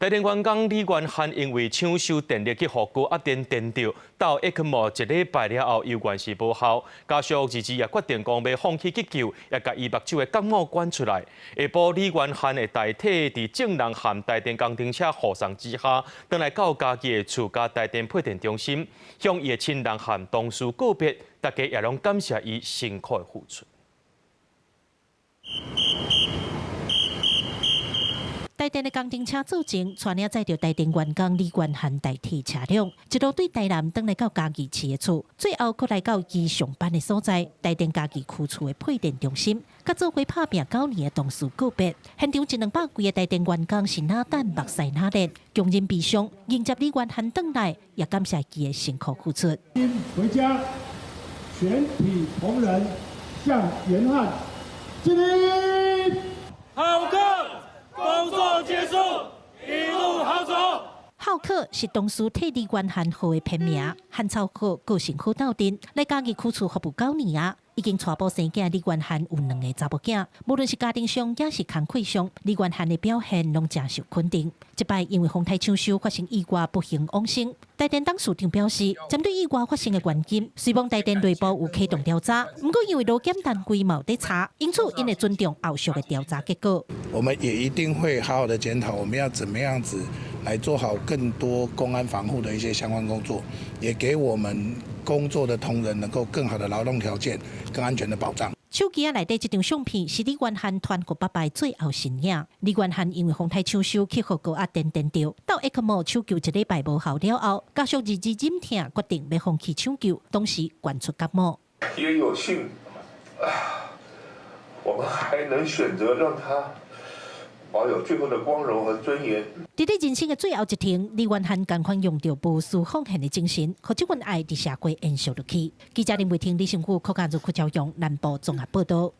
台电员工李元汉因为抢修电力去互高压电电着，到ECMO一礼拜了后，依然是无效。家属日也决定讲要放弃急救，也甲伊目睭的感冒关出来。下晡李元汉的代替伫正南县台电工程车护送之下，回来到家己的厝，甲台电配电中心，向伊的亲人和同事告别，大家也拢感谢伊辛苦的付出。台电的工程车造成，带领载着台电员工李元汉代替车辆，一路对台南登来到家己市的厝，最后佫来到伊上班的所在，台电家己区厝的配电中心，甲做伙拍拼9年的同事告别。现场100-200几个台电员工是哪等目屎哪泪，强忍悲伤，迎接李元汉登来，也感谢伊的辛苦付出。回家，全体同仁向元汉敬礼。好课。工作结束，一路好走。浩克是同事替李元汉号的片名，汉超克个性好斗阵，来家己区厝服务9年啊。已经娶甫生囝，李元汉有2个查某囝，无论是家庭上也是工课上，李元汉的表现拢真受肯定。这摆因为风台抢修发生意外不幸往生，台电董事长表示，针对意外发生的原因，虽望台电内部有启动调查，不过因为劳检单位冇在查，因此因会尊重后续的调查结果。我们也一定会好好的检讨，我们要怎么样子来做好更多公安防护的一些相关工作，也给我们工作的同仁能够更好的劳动条件、更安全的保障。手机内底这张相片是李元汉团过爸爸最后身影。李元汉因为风台抢修去互高压电电着，到 ECMO 抢救1礼拜无效了后，家属日忍痛决定要放弃抢救，同时关出感冒。也有幸，我们还能选择让他保有最后的光荣和尊严。伫咧人生的最后一天，李元汉赶快用着无私奉献的精神，和这份爱伫社会延续落去。记者林伟霆、李成武、柯家如、柯朝阳南部综合报道。